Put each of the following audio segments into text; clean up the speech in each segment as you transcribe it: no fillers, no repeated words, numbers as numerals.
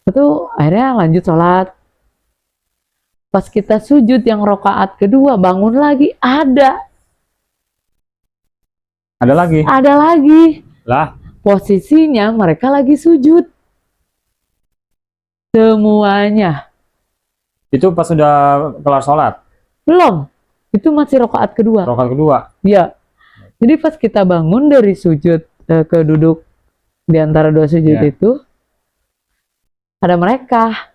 Itu akhirnya lanjut sholat. Pas kita sujud yang rokaat kedua, bangun lagi, ada lagi. Ada lagi. Lah, posisinya mereka lagi sujud. Semuanya. itu pas sudah kelar sholat? Belum. Itu masih rokaat kedua. Rokaat kedua? Ya. Jadi pas kita bangun dari sujud ke duduk di antara dua sujud itu, ada mereka.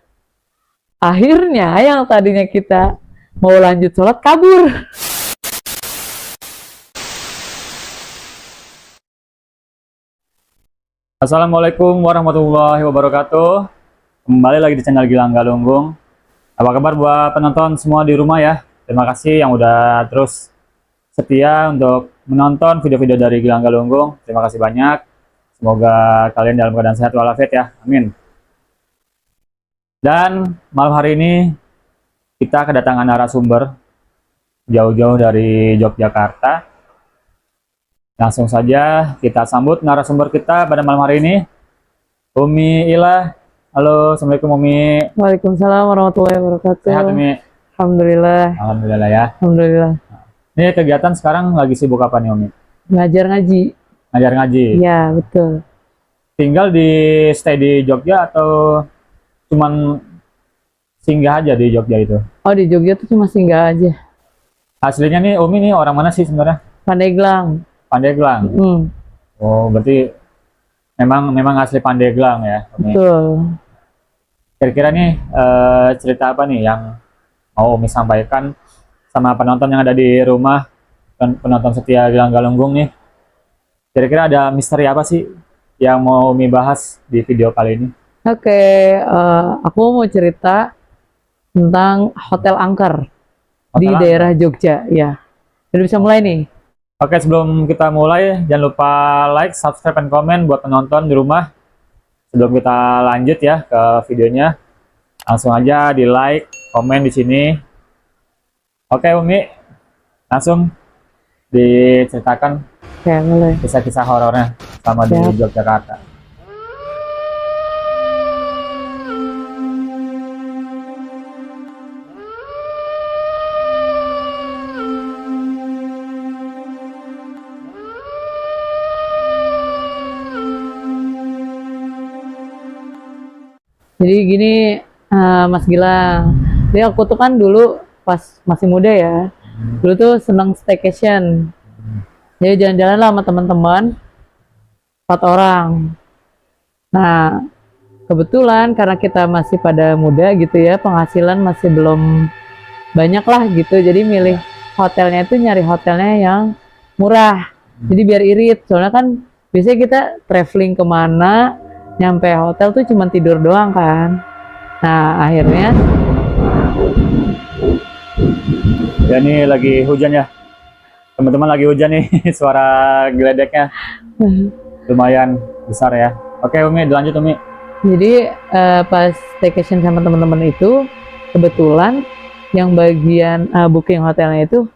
Akhirnya yang tadinya kita mau lanjut sholat kabur. Assalamualaikum warahmatullahi wabarakatuh. Kembali lagi di channel Gilang Galunggung. Apa kabar buat penonton semua di rumah ya? Terima kasih yang udah terus setia untuk menonton video-video dari Gilang Galunggung. Terima kasih banyak. Semoga kalian dalam keadaan sehat walafiat ya. Amin. Dan malam hari ini kita kedatangan narasumber jauh-jauh dari Yogyakarta. Langsung saja kita sambut narasumber kita pada malam hari ini, Umi Ila. Halo, Assalamualaikum Umi. Waalaikumsalam warahmatullahi wabarakatuh. Sehat Umi? Alhamdulillah. Alhamdulillah ya. Alhamdulillah. Ini kegiatan sekarang lagi sibuk apa nih Umi? Ngajar ngaji. Ngajar ngaji? Iya, betul. Tinggal stay di Jogja atau cuman singgah aja di Jogja itu? Oh, di Jogja tuh cuma singgah aja. Aslinya nih Umi nih orang mana sih sebenarnya? Pandeglang. Pandeglang. Oh, berarti memang asli Pandeglang ya, Umi? Betul. Kira-kira nih cerita apa nih yang mau Umi sampaikan sama penonton yang ada di rumah, penonton setia Gilang Galunggung nih? Kira-kira ada misteri apa sih yang mau Umi bahas di video kali ini? Oke, aku mau cerita tentang Hotel Angker di daerah Jogja, ya. Jadi bisa mulai nih. Oke, sebelum kita mulai, jangan lupa like, subscribe, dan komen buat penonton di rumah. Sebelum kita lanjut ya ke videonya, langsung aja di like, komen di sini. Oke, Umi, langsung diceritakan mulai. kisah-kisah horornya selama di Yogyakarta. Jadi gini, Mas Gilang. Jadi aku tuh kan dulu pas masih muda ya, dulu tuh seneng staycation. Jadi jalan-jalan lah sama teman-teman, 4 orang. Nah, kebetulan karena kita masih pada muda gitu ya, penghasilan masih belum banyak lah gitu. Jadi milih hotelnya itu nyari hotelnya yang murah. Jadi biar irit, soalnya kan biasanya kita traveling kemana, nyampe hotel tuh cuma tidur doang kan. Nah akhirnya ya ini lagi hujan ya teman-teman, lagi hujan nih. Suara geledeknya lumayan besar ya. Oke Umi, dilanjut Umi. Jadi pas staycation sama teman-teman itu kebetulan yang bagian booking hotelnya itu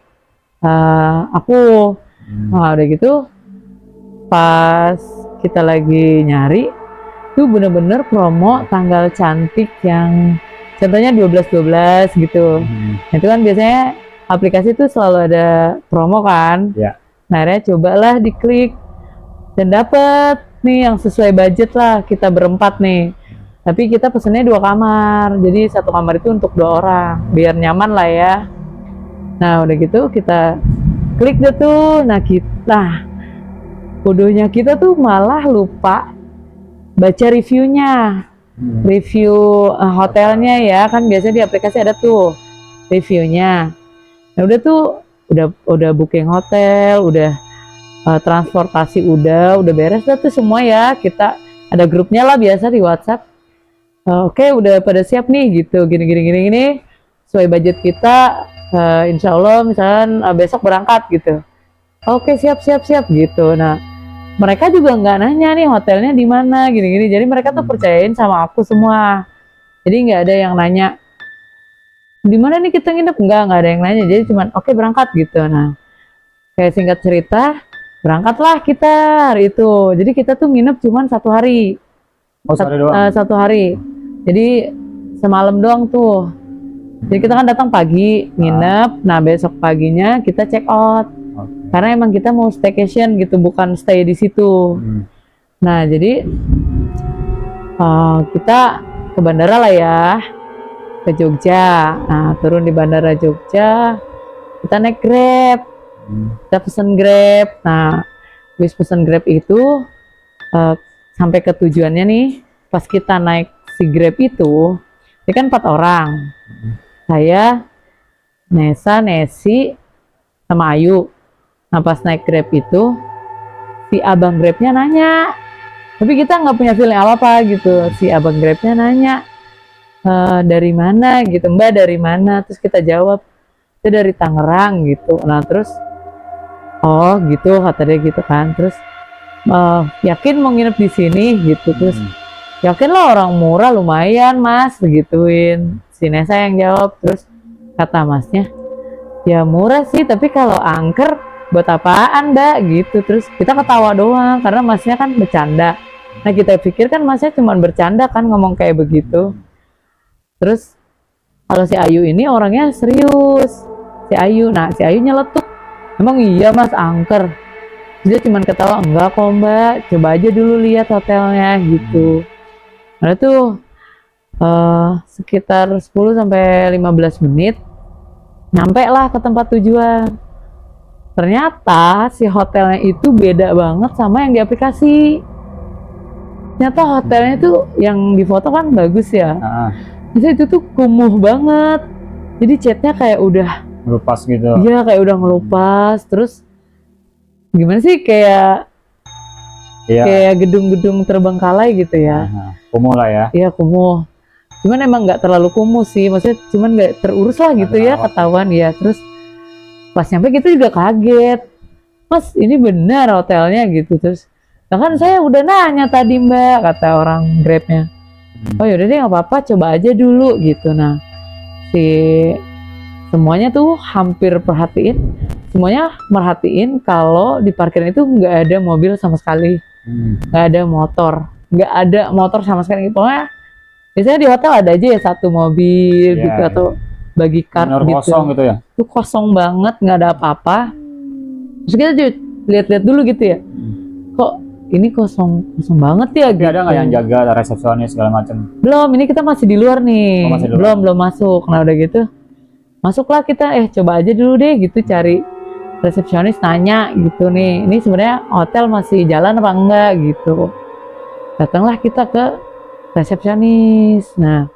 aku. Nah udah gitu pas kita lagi nyari itu bener-bener promo tanggal cantik yang contohnya 12-12 gitu. Itu kan biasanya aplikasi itu selalu ada promo kan. Nah akhirnya cobalah diklik dan dapet nih yang sesuai budget lah, kita berempat nih. Tapi kita pesennya 2 kamar, jadi 1 kamar itu untuk 2 orang biar nyaman lah ya. Nah udah gitu kita klik deh tuh. Nah bodohnya kita tuh malah lupa baca reviewnya, review hotelnya ya kan, biasanya di aplikasi ada tuh reviewnya. Nah udah tuh udah booking hotel, udah transportasi udah beres dah tuh semua ya. Kita ada grupnya lah biasa di WhatsApp. Oke, udah pada siap nih gitu, gini sesuai budget kita. Insya Allah misalkan besok berangkat gitu. Oke, siap gitu. Nah mereka juga nggak nanya nih hotelnya di mana gini. Jadi mereka tuh percayain sama aku semua. Jadi nggak ada yang nanya di mana nih kita nginep, nggak ada yang nanya. Jadi cuman oke, berangkat gitu. Nah kayak singkat cerita, berangkatlah kita hari itu. Jadi kita tuh nginep cuman 1 hari. Oh, 1 hari. Jadi semalam doang tuh. Jadi kita kan datang pagi, nginep. Nah besok paginya kita check out. Karena emang kita mau staycation gitu, bukan stay di situ. Nah jadi kita ke bandara lah ya, ke Jogja. Nah turun di bandara Jogja, kita naik Grab. Kita pesen Grab. Nah habis pesen Grab itu sampai ke tujuannya nih. Pas kita naik si Grab itu, ini kan 4 orang. Saya, Nesa, Nesi, sama Ayu. Nah pas naik Grab itu, si abang Grabnya nanya, tapi kita nggak punya feeling apa-apa gitu. Si abang Grabnya nanya, dari mana gitu, Mbak dari mana? Terus kita jawab, itu dari Tangerang gitu. Nah terus, oh gitu kata dia gitu kan. Terus yakin mau nginep di sini gitu. Terus yakin lah, orang murah lumayan mas, begituin. Si Nesa yang jawab. Terus kata masnya, ya murah sih, tapi kalau angker buat apaan mbak gitu. Terus kita ketawa doang karena masnya kan bercanda. Nah kita pikir kan masnya cuma bercanda kan ngomong kayak begitu. Terus kalau si Ayu ini orangnya serius, si Ayu. Nah si Ayu nyeletuk, emang iya mas angker? Dia cuma ketawa, enggak kok mbak, coba aja dulu lihat hotelnya gitu. Nah tuh sekitar 10-15 menit nyampe lah ke tempat tujuan. Ternyata si hotelnya itu beda banget sama yang di aplikasi. Ternyata hotelnya tuh yang di foto kan bagus ya. Terus itu tuh kumuh banget. Jadi catnya kayak udah Ngelupas gitu. Iya kayak udah ngelupas. Terus gimana sih, kayak gedung-gedung terbengkalai gitu ya. Kumuh lah ya. Iya kumuh. Cuman emang nggak terlalu kumuh sih, maksudnya cuman nggak terurus lah gitu ya, ketahuan ya. Terus pas nyampe kita juga kaget, mas ini benar hotelnya gitu. Terus kan saya udah nanya tadi mbak, kata orang Grabnya. Oh yaudah deh nggak apa-apa, coba aja dulu gitu. Nah si semuanya tuh hampir semuanya merhatiin kalau di parkiran itu nggak ada mobil sama sekali, nggak ada motor sama sekali. Pokoknya biasanya di hotel ada aja ya satu mobil gitu atau bagi kart gitu. Kosong gitu ya? Itu kosong banget, nggak ada apa-apa. Terus kita lihat-lihat dulu gitu ya. Kok ini kosong banget ya? Gitu. Ada nggak yang jaga, resepsionis segala macam? Belum, ini kita masih di luar nih. Belum masuk. Nah udah gitu, masuklah kita. Coba aja dulu deh gitu, cari resepsionis, nanya gitu nih. Ini sebenarnya hotel masih jalan apa enggak gitu. Datanglah kita ke resepsionis. Nah,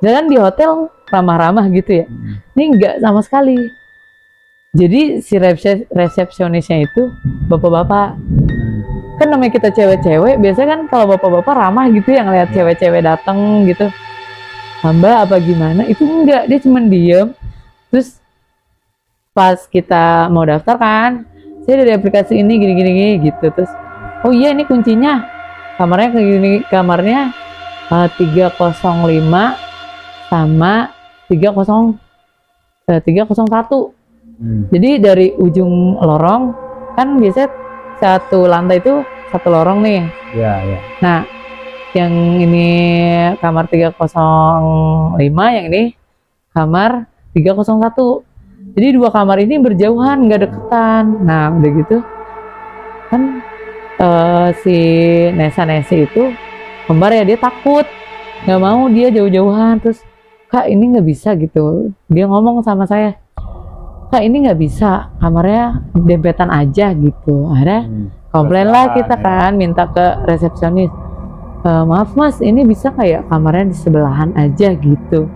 jalan di hotel ramah-ramah gitu ya. Ini enggak sama sekali. Jadi si resepsionisnya itu bapak-bapak. Kan namanya kita cewek-cewek, biasanya kan kalau bapak-bapak ramah gitu yang lihat cewek-cewek datang gitu. Mbak apa gimana? Itu enggak, dia cuma diem. Terus pas kita mau daftar kan, saya dari aplikasi ini gini-gini gitu. Terus, oh iya ini kuncinya. Kamarnya kayak gini, kamarnya 305 sama 301. Jadi dari ujung lorong kan biasanya satu lantai itu satu lorong nih. Iya. Nah, yang ini kamar 305, yang ini kamar 301. Jadi dua kamar ini berjauhan, nggak deketan. Nah, udah gitu kan si Nesi itu kembar ya, dia takut, nggak mau dia jauh-jauhan. Terus kak ini nggak bisa gitu, dia ngomong sama saya, kak ini nggak bisa, kamarnya dempetan aja gitu. Akhirnya komplain lah kita kan, minta ke resepsionis, maaf mas ini bisa kayak kamarnya di sebelahan aja gitu.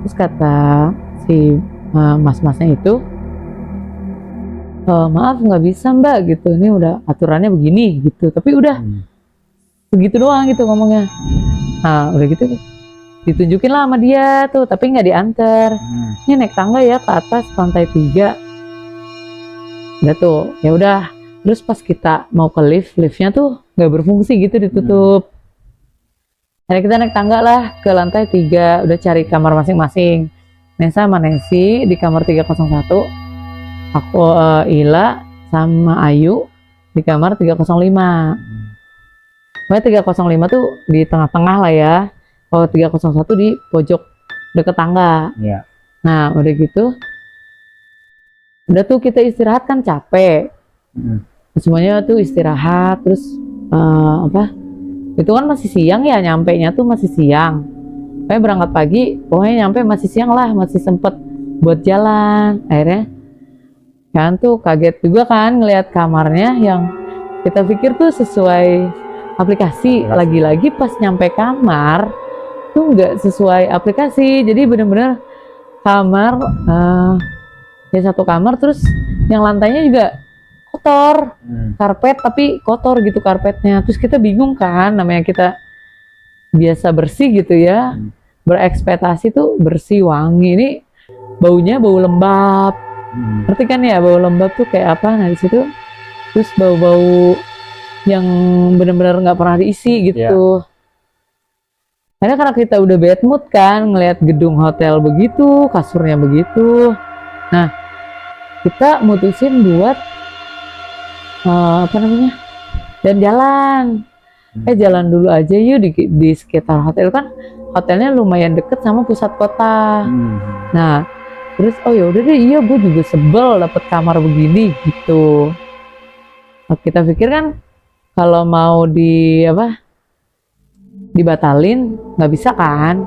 Terus kata si mas-masnya itu, maaf nggak bisa mbak gitu, ini udah aturannya begini gitu. Tapi udah begitu doang gitu ngomongnya. Nah udah gitu ditunjukin lah sama dia tuh, tapi nggak diantar. Ini naik tangga ya ke atas lantai 3. Udah tuh ya udah. Terus pas kita mau ke liftnya tuh nggak berfungsi gitu, ditutup. Akhirnya kita naik tangga lah ke lantai 3, udah cari kamar masing-masing. Nesa sama Nesi di kamar 301, aku Ila sama Ayu di kamar 305. Pokoknya 305 tuh di tengah-tengah lah ya. Oh, 301 di pojok deket tangga. Iya. Nah, udah gitu. Udah tuh kita istirahat kan capek. Semuanya tuh istirahat terus apa? Itu kan masih siang ya, nyampenya tuh masih siang. Kayak berangkat pagi, pokoknya nyampe masih siang lah, masih sempet buat jalan. Akhirnya kan tuh kaget juga kan ngelihat kamarnya yang kita pikir tuh sesuai aplikasi. Lagi-lagi pas nyampe kamar tuh nggak sesuai aplikasi, jadi bener-bener kamar ya satu kamar, terus yang lantainya juga kotor, karpet tapi kotor gitu karpetnya. Terus kita bingung kan, namanya kita biasa bersih gitu ya, berekspektasi tuh bersih wangi, ini baunya bau lembab. Ngerti kan ya, bau lembab tuh kayak apa? Nah di situ terus bau-bau yang benar-benar nggak pernah diisi gitu. Karena kita udah bad mood kan ngelihat gedung hotel begitu, kasurnya begitu. Nah kita mutusin buat apa namanya, dan jalan. Jalan dulu aja yuk di sekitar hotel, kan hotelnya lumayan deket sama pusat kota. Nah terus oh ya udah deh, iya gue juga sebel dapet kamar begini gitu. Nah, kita pikir kan kalau mau dibatalin nggak bisa kan,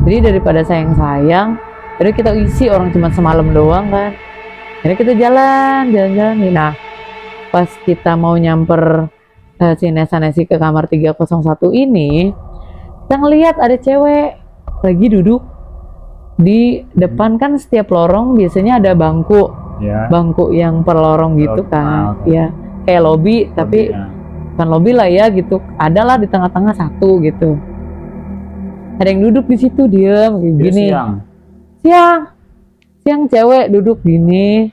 jadi daripada sayang-sayang jadi kita isi, orang cuma semalam doang kan. Jadi kita jalan-jalan nih. Nah pas kita mau nyamper si Nesa-Nesi ke kamar 301 ini, kita ngelihat ada cewek lagi duduk di depan. Kan setiap lorong biasanya ada bangku, bangku yang per lorong gitu kan, ya kayak lobby tapi bukan lobby lah ya gitu, ada lah di tengah-tengah satu gitu, ada yang duduk di situ diam gini. Siang cewek duduk gini,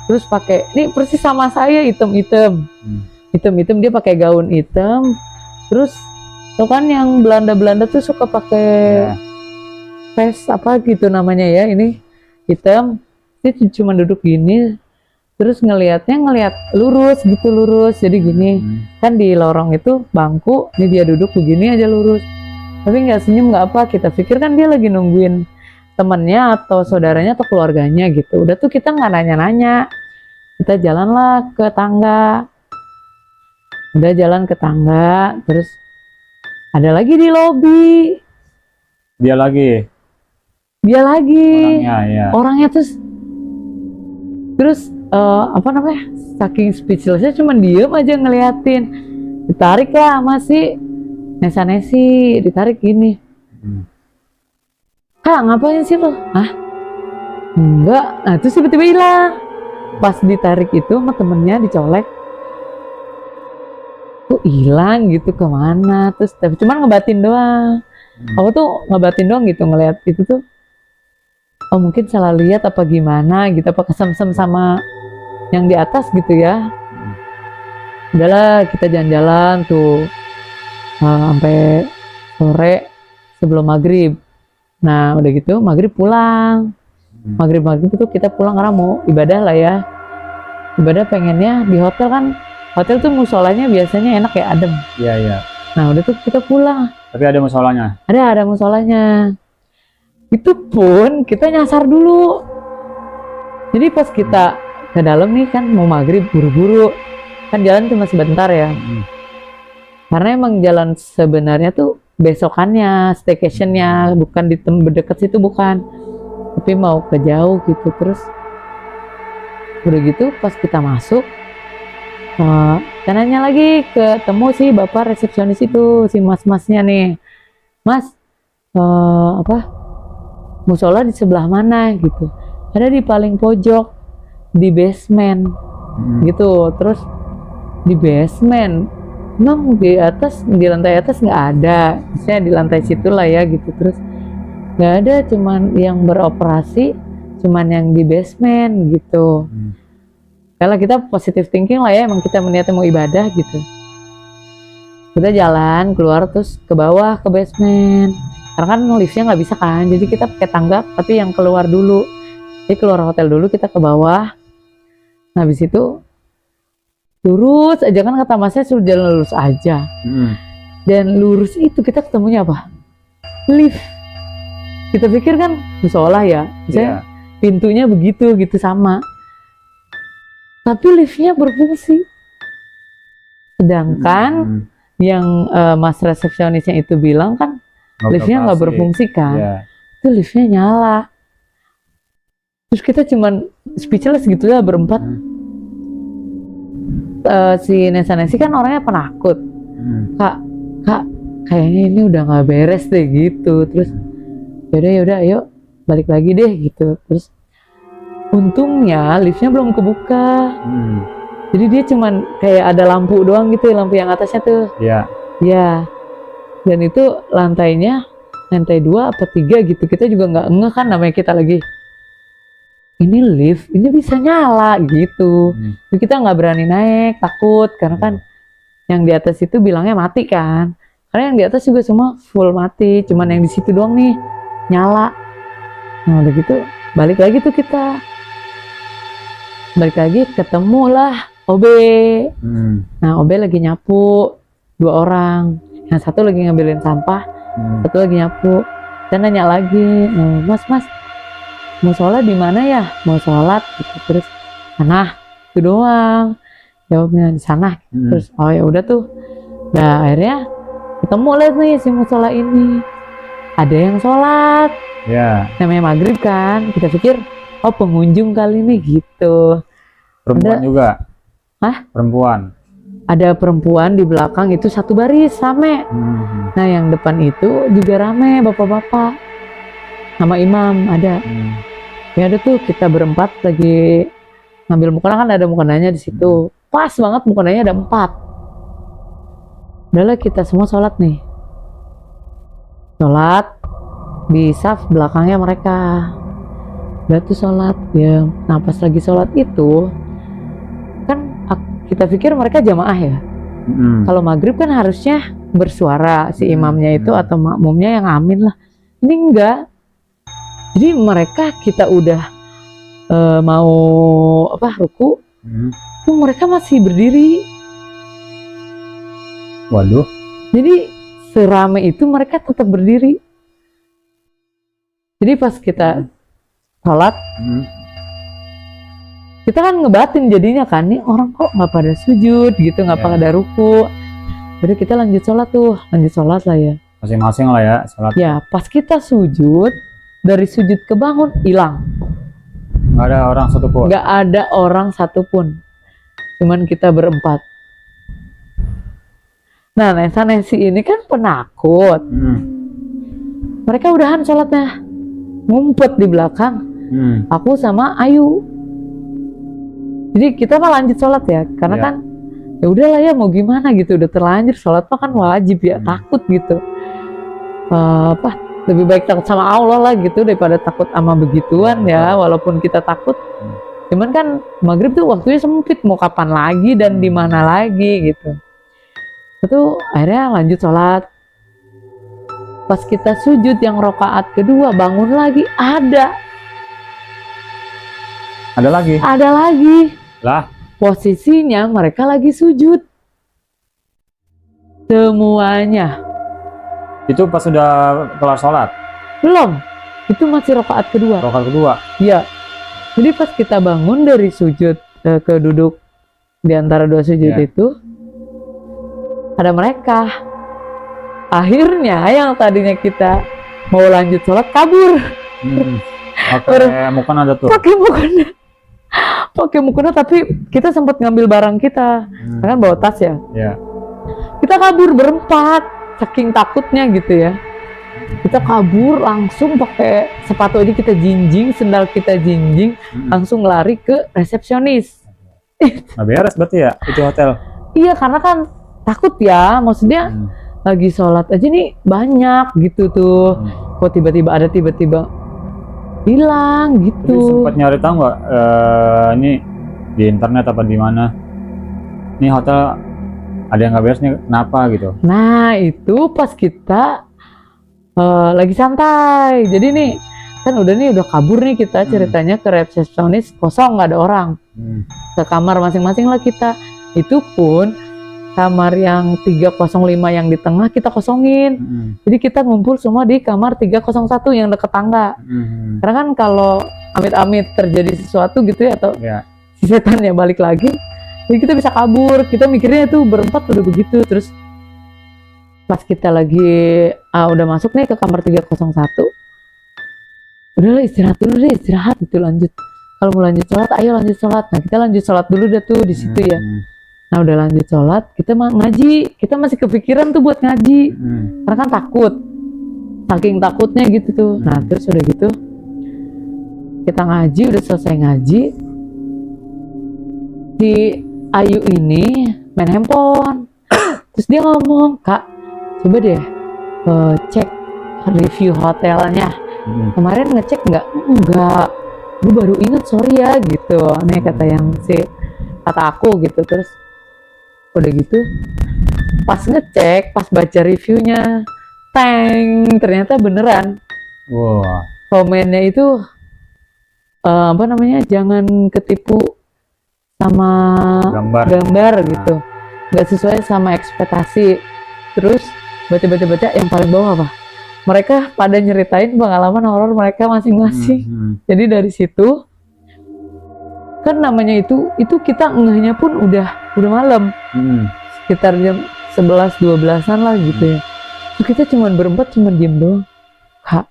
terus pakai ini persis sama saya, hitam-hitam, dia pakai gaun hitam, terus tuh kan yang Belanda tuh suka pakai face apa gitu namanya ya, ini hitam, dia cuma duduk gini, terus ngelihat lurus gitu, jadi gini. Kan di lorong itu bangku, ini dia duduk begini aja lurus, tapi nggak senyum nggak apa. Kita pikir kan dia lagi nungguin temennya atau saudaranya atau keluarganya gitu. Udah tuh kita nggak nanya-nanya, kita jalanlah ke tangga. Udah jalan ke tangga, terus ada lagi di lobi. Dia lagi orangnya terus apa namanya, saking speechlessnya cuman diem aja ngeliatin. Ditarik lah masih Nesa-Nesi, ditarik gini. Kak ngapain sih lo? Hah? Enggak. Nah terus tiba-tiba hilang. Pas ditarik itu sama temennya dicolek, tuh hilang gitu kemana. Terus tapi cuman ngebatin doang. Aku tuh ngebatin doang gitu ngeliat itu tuh. Oh mungkin salah lihat apa gimana gitu, apa kesem-sem sama yang di atas gitu ya. Udahlah kita jalan-jalan tuh sampai sore sebelum maghrib. Nah udah gitu maghrib pulang. Maghrib itu kita pulang karena mau ibadah lah ya. Ibadah pengennya di hotel kan. Hotel tuh musolanya biasanya enak ya, adem. Iya. Nah udah tuh kita pulang. Tapi ada musolanya? Ada musolanya. Itu pun kita nyasar dulu. Jadi pas kita ke dalam nih kan mau maghrib buru-buru. Kan jalan cuma sebentar ya. Karena emang jalan sebenarnya tuh besokannya, staycationnya, bukan di dekat situ, bukan. Tapi mau ke jauh gitu. Terus udah gitu pas kita masuk, kita nanya lagi, ketemu sih bapak resepsionis itu, si mas-masnya nih. Mas, musola di sebelah mana gitu? Ada di paling pojok, di basement gitu. Terus di basement, emang di atas, di lantai atas nggak ada? Misalnya di lantai situ lah ya gitu. Terus nggak ada, cuman yang beroperasi cuman yang di basement gitu. Kalau kita positive thinking lah ya, emang kita niatnya mau ibadah gitu. Kita jalan keluar terus ke bawah ke basement. Karena kan liftnya nggak bisa kan, jadi kita pakai tangga tapi yang keluar dulu. Jadi keluar hotel dulu, kita ke bawah. Nah habis itu lurus aja kan, kata masnya suruh jalan lurus aja. Dan lurus itu kita ketemunya apa? lift. Kita pikir kan musola ya, misalnya pintunya begitu gitu sama. Tapi liftnya berfungsi. Sedangkan yang mas resepsionisnya itu bilang kan liftnya nggak berfungsi kan. Itu liftnya nyala. Terus kita cuman speechless gitu ya berempat. Si Nesa-Nesi kan orangnya penakut. Kak, kayaknya ini udah nggak beres deh gitu. Terus yaudah, yuk balik lagi deh gitu. Terus untungnya liftnya belum kebuka. Jadi dia cuman kayak ada lampu doang gitu, lampu yang atasnya tuh. Iya. Dan itu lantainya lantai 2 apa 3 gitu. Kita juga nggak ngeh kan, namanya kita lagi ini lift, ini bisa nyala gitu. Jadi kita nggak berani naik, takut karena kan yang di atas itu bilangnya mati kan. Karena yang di atas juga semua full mati, cuman yang di situ doang nih nyala. Nah udah gitu balik lagi tuh kita. Balik lagi ketemulah OB. Nah OB lagi nyapu 2 orang. Yang satu lagi ngambilin sampah, satu lagi nyapu. Dan nanya lagi, mas mau sholat di mana ya? Mau sholat gitu. Terus sana itu doang. Jawabnya di sana. Terus oh ya udah tuh. Nah akhirnya ketemu lah nih si musola ini. Ada yang sholat. Namanya maghrib kan. Kita pikir oh pengunjung kali ini gitu. Perempuan juga? Hah? Perempuan? Ada perempuan di belakang itu satu baris rame. Nah yang depan itu juga rame bapak-bapak sama imam ada. Ya ada tuh kita berempat lagi ngambil mukena, kan ada mukenanya di situ. Pas banget mukenanya ada 4. Udahlah kita semua sholat nih. Sholat di saf belakangnya mereka. Udah tuh sholat ya. Nah pas lagi sholat itu kan kita pikir mereka jamaah ya. Kalau maghrib kan harusnya bersuara si imamnya itu atau makmumnya yang amin lah. Ini enggak. Jadi mereka kita udah mau ruku, tuh mereka masih berdiri. Waduh. Jadi serame itu mereka tetap berdiri. Jadi pas kita sholat, kita kan ngebatin jadinya kan, nih orang kok nggak pada sujud gitu, nggak pada ruku. Jadi kita lanjut sholat lah ya. Masing-masing lah ya sholat. Ya pas kita sujud, dari sujud ke bangun hilang. Nggak ada orang satupun. Nggak ada orang satupun. Cuman kita berempat. Nah Nesa-Nesi ini kan penakut. Mereka udahan sholatnya, ngumpet di belakang. Aku sama Ayu. Jadi kita mah lanjut sholat ya, karena kan ya udahlah ya mau gimana gitu, udah terlanjur sholat mah kan wajib ya, takut gitu. Lebih baik takut sama Allah lah gitu daripada takut sama begituan ya, walaupun kita takut. Cuman kan maghrib tuh waktunya sempit, mau kapan lagi dan di mana lagi gitu. Itu akhirnya lanjut sholat. Pas kita sujud yang rakaat kedua bangun lagi, ada lagi lah, posisinya mereka lagi sujud semuanya. Itu pas sudah kelar sholat? Belum, itu masih rakaat kedua. Iya. Jadi pas kita bangun dari sujud ke duduk di antara 2 sujud itu ada mereka. Akhirnya yang tadinya kita mau lanjut sholat kabur. Pakai mukena ada tuh. Pakai mukena, tapi kita sempat ngambil barang kita, kan bawa tas ya. Kita kabur berempat, saking takutnya gitu ya. Kita kabur langsung pakai sepatu aja kita jinjing, sendal kita jinjing, langsung lari ke resepsionis. Nah beres berarti ya itu hotel? Iya karena kan takut ya, maksudnya lagi sholat aja nih banyak gitu tuh. Kok tiba-tiba hilang gitu. Jadi sempat nyari tahu nggak ini di internet apa di mana? Ini hotel ada yang nggak beres nih, kenapa gitu? Nah itu pas kita lagi santai. Jadi nih kan udah kabur nih kita ceritanya ke resepsionis, kosong nggak ada orang. Ke kamar masing-masing lah kita. Itu pun kamar yang 305 yang di tengah kita kosongin. Jadi kita ngumpul semua di kamar 301 yang deket tangga. Karena kan kalau amit-amit terjadi sesuatu gitu ya, atau si setannya balik lagi, jadi kita bisa kabur. Kita mikirnya itu berempat udah begitu. Terus pas kita lagi udah masuk nih ke kamar 301, udahlah istirahat dulu deh, istirahat itu lanjut. Kalau mau lanjut sholat, ayo lanjut sholat. Nah kita lanjut sholat dulu deh tuh di situ ya. Nah udah lanjut sholat, kita ngaji. Kita masih kepikiran tuh buat ngaji, karena kan takut, saking takutnya gitu tuh. Nah terus udah gitu, kita ngaji, udah selesai ngaji, si Ayu ini main handphone. Terus dia ngomong, "Kak, coba deh cek review hotelnya. Kemarin ngecek nggak? Enggak, gue baru inget, sorry ya," gitu. Aneh kata aku gitu. Terus udah gitu, pas ngecek, pas baca reviewnya, ternyata beneran. Komennya itu jangan ketipu sama gambar gitu, nggak sesuai sama ekspektasi. Terus baca yang paling bawah apa? Mereka pada nyeritain pengalaman horor mereka masing-masing. Jadi dari situ kan namanya itu kita ngehnya pun udah malam, sekitar jam 11-12an lah gitu ya. Terus kita cuman berempat, cuman diem doang. "Kak,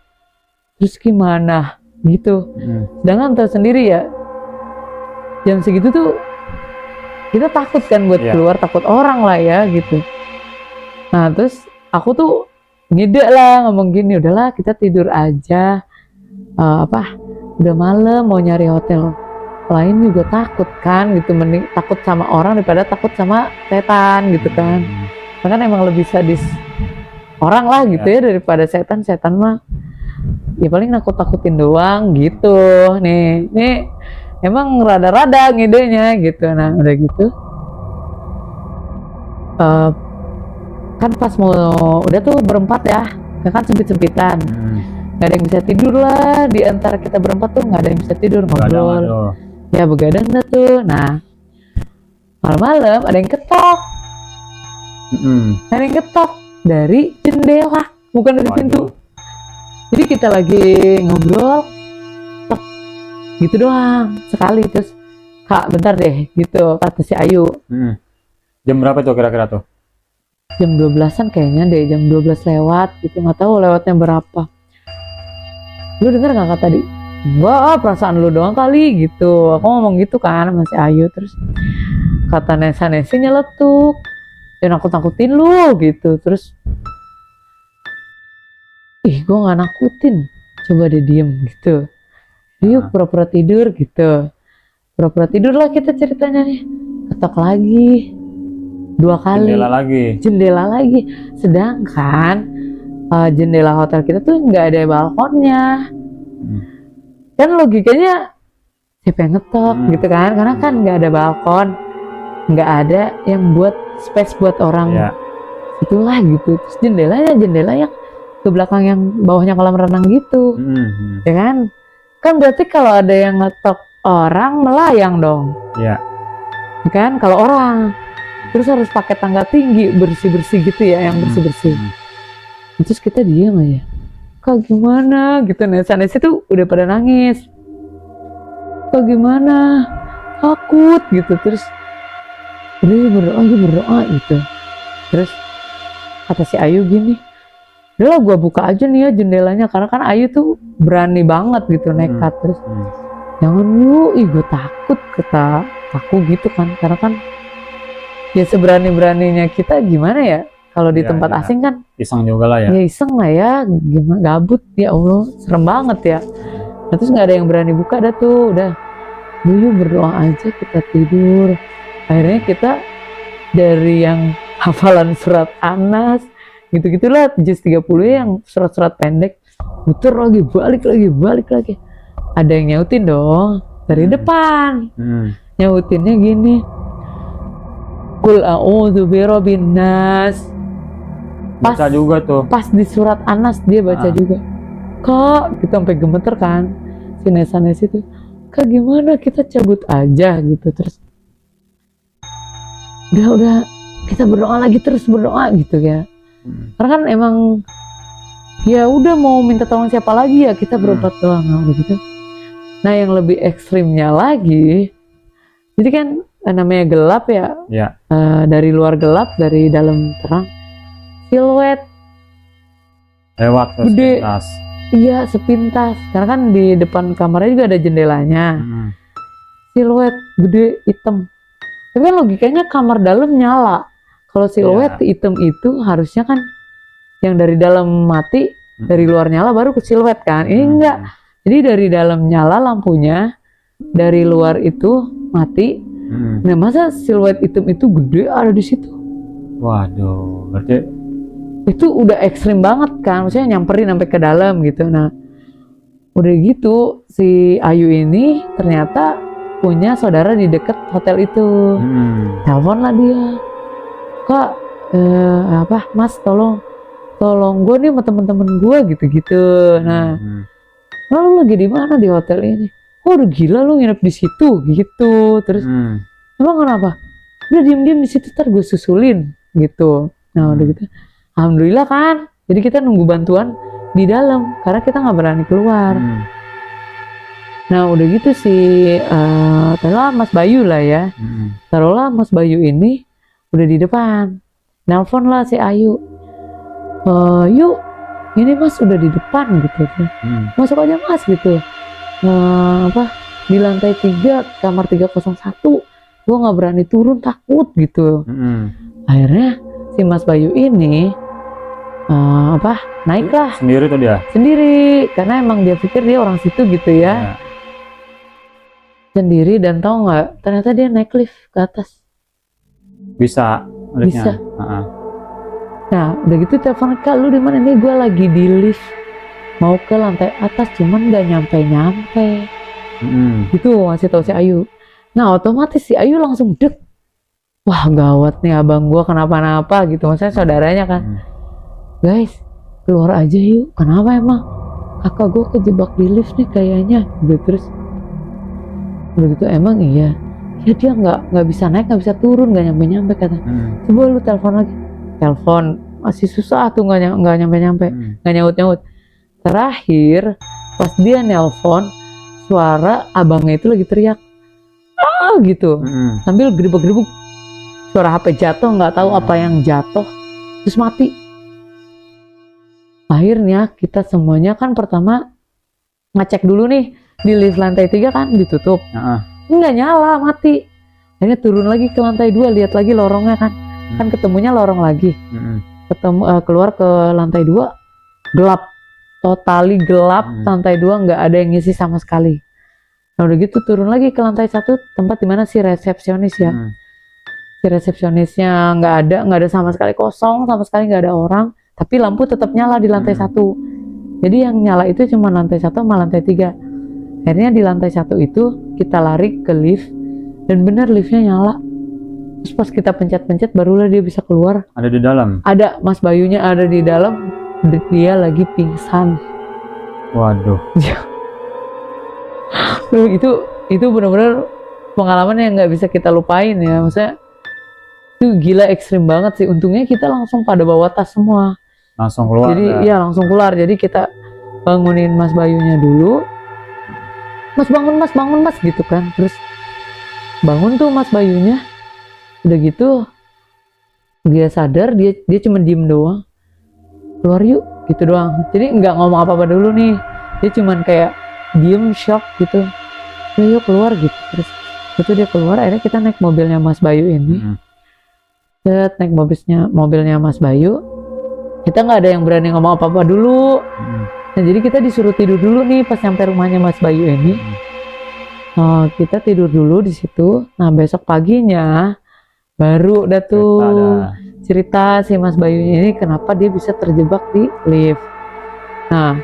terus gimana?" gitu. Sedangkan tahu sendiri ya, jam segitu tuh kita takut kan buat keluar, takut orang lah ya gitu. Nah terus aku tuh ngide lah, ngomong gini, udahlah kita tidur aja, udah malam, mau nyari hotel lain juga takut kan gitu, mending takut sama orang daripada takut sama setan gitu kan. Karena kan emang lebih sadis orang lah gitu ya daripada setan mah ya paling nakut-nakutin doang gitu. Nih emang rada-rada ngidenya gitu. Nah udah gitu kan pas mau udah tuh berempat ya, kan sempit-sempitan, nggak ada yang bisa tidur lah di antara kita berempat tuh, nggak ada yang bisa tidur, ngobrol ya, begadang dah tuh. Nah malam-malam ada yang ketok, dari jendela, bukan dari pintu. Jadi kita lagi ngobrol gitu doang sekali. Terus, "Kak bentar deh," gitu kata si Ayu. Jam berapa tuh kira-kira tuh? Jam 12-an kayaknya deh, jam 12 lewat gitu, nggak tahu lewatnya berapa. "Lu denger nggak Kak tadi?" "Enggak, perasaan lu doang kali," gitu. Aku ngomong gitu kan sama si Ayu. Terus kata Nesa nyeletuk, "Jangan nakut-nakutin lu," gitu. Terus gue nggak nakutin, coba deh diem gitu. Yuk pura-pura tidur gitu. Pura-pura tidur lah kita ceritanya nih. Ketok lagi 2 kali, jendela lagi. Sedangkan jendela hotel kita tuh nggak ada balkonnya. Kan logikanya siapa yang ngetok gitu kan, karena kan nggak ada balkon, nggak ada yang buat space buat orang itulah gitu. Terus jendela yang ke belakang yang bawahnya kolam renang gitu, ya kan berarti kalau ada yang ngetok orang melayang dong, kan kalau orang. Terus harus pakai tangga tinggi, bersih gitu ya, yang bersih. Terus kita diam aja, "Kak gimana?" gitu. Nesa tuh udah pada nangis, "Kak gimana? Takut," gitu. Terus udah berdoa gitu. Terus kata si Ayu gini, "Udah gua buka aja nih ya jendelanya," karena kan Ayu tuh berani banget gitu, nekat. Terus, "Jangan lu, gue takut," kata aku gitu kan. Karena kan ya seberani-beraninya kita gimana ya, kalau di tempat asing kan iseng juga lah ya. Ya iseng lah ya, gimana gabut, ya Allah serem banget ya. Nah, terus nggak ada yang berani buka dah tuh, udah dulu berdoa aja kita tidur. Akhirnya kita dari yang hafalan surat Anas gitu-gitulah, juz 30 yang surat-surat pendek, muter lagi, balik lagi. Ada yang nyautin dong dari depan. Nyautinnya gini, "Qul a'udzu birabbin nas." Baca juga tuh. Pas di surat Anas dia baca juga. "Kak," kita sampai gemeter kan. Si Nesa itu, "Kak gimana kita cabut aja," gitu. Terus udah kita berdoa lagi, terus berdoa gitu ya. Karena kan emang ya udah mau minta tolong siapa lagi ya, kita berobat doang gitu. Nah yang lebih ekstrimnya lagi, jadi kan namanya gelap ya, dari luar gelap, dari dalam terang, siluet lewat gede, sepintas. iya sepintas, karena kan di depan kamarnya juga ada jendelanya. Siluet gede hitam, tapi kan logikanya kamar dalam nyala. Kalau siluet hitam itu harusnya kan yang dari dalam mati, dari luar nyala baru ke siluet kan. Ini enggak. Jadi dari dalam nyala lampunya, dari luar itu mati. Nah, masa siluet hitam itu gede ada di situ? Waduh, berarti itu udah ekstrim banget kan. Maksudnya nyamperin sampai ke dalam gitu. Nah, udah gitu si Ayu ini ternyata punya saudara di deket hotel itu. Telepon lah dia. Kak, Mas tolong gue nih sama temen-temen gue gitu-gitu. Nah, lu lagi di mana di hotel ini? Oh udah gila lu nginep di situ gitu. Terus emang kenapa? Udah diem-diem di situ, ntar gue susulin gitu. Nah udah gitu, alhamdulillah kan. Jadi kita nunggu bantuan di dalam karena kita nggak berani keluar. Nah udah gitu taruhlah Mas Bayu lah ya. Taruhlah Mas Bayu ini udah di depan, nelpon lah si Ayu, yuk ini Mas udah di depan gitu, masuk aja Mas gitu, di lantai 3 kamar 301, gua nggak berani turun takut gitu. Akhirnya si Mas Bayu ini naiklah sendiri tuh dia, sendiri karena emang dia pikir dia orang situ gitu ya. Sendiri, dan tahu nggak ternyata dia naik lift ke atas. Bisa. Nah udah gitu telepon, Kak lu di mana? Nih gue lagi di lift mau ke lantai atas cuman nggak nyampe gitu masih tahu si Ayu. Nah otomatis si Ayu langsung dek, wah gawat nih abang gue kenapa-napa gitu, maksudnya saudaranya kan. Guys keluar aja yuk, kenapa emang? Kakak gue kejebak di lift nih kayaknya gitu. Terus udah gitu emang iya ya, dia nggak bisa naik, nggak bisa turun, nggak nyampe kata. Coba lu telepon lagi. Telepon masih susah tuh, nggak nyampe, nggak nyaut. Terakhir pas dia nelpon, suara abangnya itu lagi teriak gitu, sambil gedebuk-gedebuk, suara HP jatuh, nggak tahu apa yang jatuh, terus mati. Akhirnya kita semuanya kan pertama ngecek dulu nih di lift lantai 3 kan ditutup, nggak nyala, mati. Akhirnya turun lagi ke lantai 2, lihat lagi lorongnya kan ketemunya lorong lagi. Keluar ke lantai 2, gelap, totali gelap. Lantai 2 nggak ada yang ngisi sama sekali. Nah udah gitu turun lagi ke lantai 1, tempat dimana si resepsionis ya. Si resepsionisnya nggak ada sama sekali, kosong sama sekali, nggak ada orang. Tapi lampu tetap nyala di lantai 1. Jadi yang nyala itu cuma lantai 1 sama lantai 3. Akhirnya di lantai 1 itu kita lari ke lift, dan benar liftnya nyala. Terus pas kita pencet-pencet barulah dia bisa keluar. Ada di dalam? Ada, Mas Bayunya ada di dalam, dia lagi pingsan. Waduh. itu benar-benar pengalaman yang nggak bisa kita lupain ya. Maksudnya itu gila, ekstrim banget sih. Untungnya kita langsung pada bawa tas semua. Langsung keluar? Jadi ya langsung keluar. Jadi kita bangunin Mas Bayunya dulu. Mas bangun mas gitu kan. Terus bangun tuh Mas Bayunya. Udah gitu dia sadar, dia cuma diem doang. Keluar yuk gitu doang. Jadi nggak ngomong apa-apa dulu nih. Dia cuman kayak diem, shock gitu. Yuk keluar gitu. Terus itu dia keluar. Akhirnya kita naik mobilnya Mas Bayu ini. Naik mobilnya Mas Bayu. Kita nggak ada yang berani ngomong apa-apa dulu. Nah jadi kita disuruh tidur dulu nih pas sampai rumahnya Mas Bayu ini. Kita tidur dulu di situ. Nah besok paginya baru dah tuh cerita si Mas Bayu ini kenapa dia bisa terjebak di lift. Nah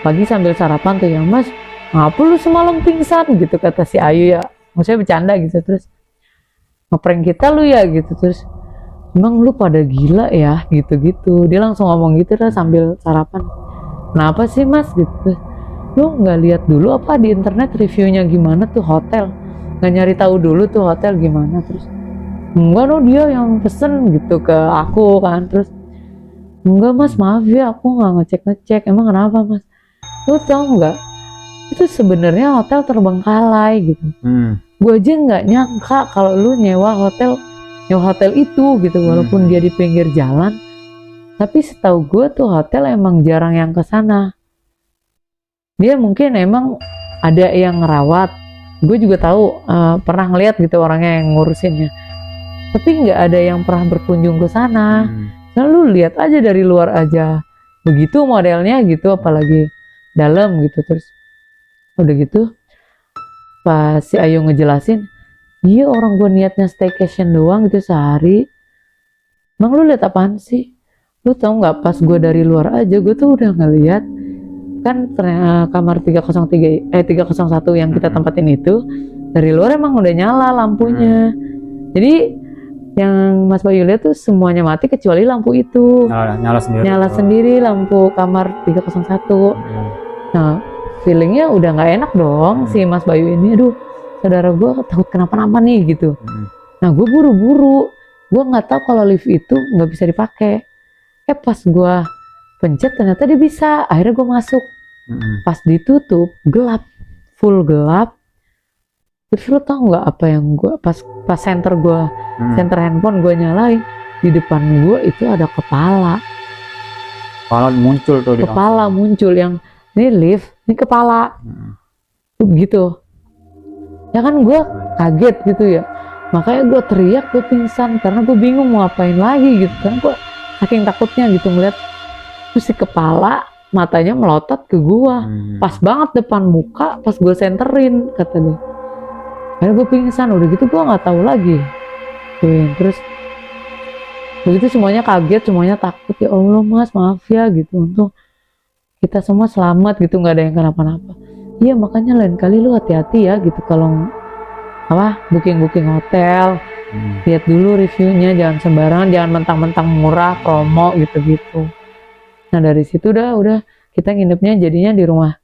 pagi sambil sarapan tuh ya, Mas ngapa lu semalam pingsan gitu kata si Ayu ya, maksudnya bercanda gitu. Terus ngeprank kita lu ya gitu. Terus emang lu pada gila ya gitu-gitu, dia langsung ngomong gitu lah sambil sarapan. Kenapa sih Mas gitu, lu nggak lihat dulu apa di internet reviewnya gimana tuh hotel, nggak nyari tahu dulu tuh hotel gimana. Terus enggak no, dia yang pesen gitu ke aku kan. Terus enggak mas, maaf ya aku nggak ngecek. Emang kenapa mas? Lu tau nggak, itu sebenarnya hotel terbengkalai gitu. Gue aja nggak nyangka kalau lu nyewa hotel itu gitu, walaupun dia di pinggir jalan. Tapi setahu gue tuh hotel emang jarang yang kesana. Dia mungkin emang ada yang ngerawat. Gue juga tahu, pernah ngeliat gitu orangnya yang ngurusinnya. Tapi nggak ada yang pernah berkunjung ke sana. Nah, lu lihat aja dari luar aja, begitu modelnya gitu, apalagi dalam gitu. Terus udah gitu, pas si Ayu ngejelasin, iya orang gue niatnya staycation doang gitu sehari. Emang lu lihat apaan sih? Lu tau nggak, pas gue dari luar aja gue tuh udah ngeliat kan kamar 301 yang kita tempatin itu, dari luar emang udah nyala lampunya. Jadi yang Mas Bayu lihat tuh semuanya mati kecuali lampu itu. Nyala sendiri lampu kamar 301. Nah, feelingnya udah nggak enak dong si Mas Bayu ini. Aduh, saudara gue takut kenapa-napa nih gitu. Nah, gue buru-buru. Gue nggak tahu kalau lift itu nggak bisa dipakai. Pas gue pencet ternyata dia bisa. Akhirnya gue masuk. Pas ditutup, gelap. Full gelap. Terus lo tau nggak apa yang gue pas center handphone gue nyalain, di depan gue itu ada kepala muncul tuh, muncul yang ini lift, ini kepala gitu ya kan. Gue kaget gitu ya, makanya gue teriak, gue pingsan karena gue bingung mau ngapain lagi gitu kan. Gue saking takutnya gitu ngeliat terus si kepala matanya melotot ke gue pas banget depan muka, pas gue senterin kata dia. Akhirnya gue pingsan, udah gitu gue nggak tahu lagi. Terus begitu semuanya kaget, semuanya takut, ya Allah mas maaf ya gitu, untuk kita semua selamat gitu, nggak ada yang kenapa-napa. Iya makanya lain kali lu hati-hati ya gitu kalau booking hotel, lihat dulu reviewnya, jangan sembarangan, jangan mentang-mentang murah promo gitu. Nah dari situ udah kita nginepnya jadinya di rumah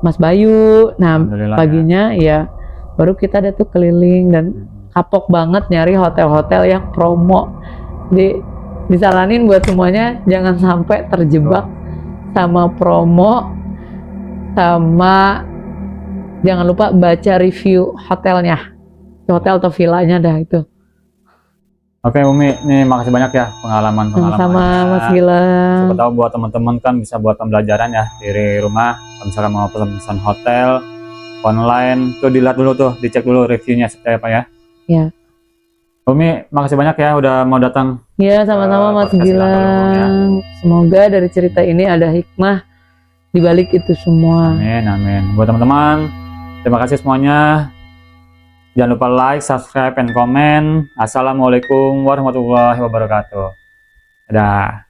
Mas Bayu. Nah paginya ya baru kita ada tuh keliling dan kapok banget nyari hotel-hotel yang promo. Disaranin buat semuanya jangan sampai terjebak sama promo, sama jangan lupa baca review hotelnya, hotel atau villanya dah itu. Oke Umi, nih makasih banyak ya pengalaman sama Mas Gilang. Siapa tahu buat teman-teman kan bisa buat pembelajaran ya dari rumah. Kalau misalnya mau pesan hotel online tuh dilihat dulu tuh, dicek dulu reviewnya seperti apa ya. Ya. Umi, makasih banyak ya udah mau datang. Ya, sama-sama Mas Gilang. Semoga dari cerita ini ada hikmah di balik itu semua. Amin. Buat teman-teman, terima kasih semuanya. Jangan lupa like, subscribe, dan komen. Assalamualaikum warahmatullahi wabarakatuh. Dadah.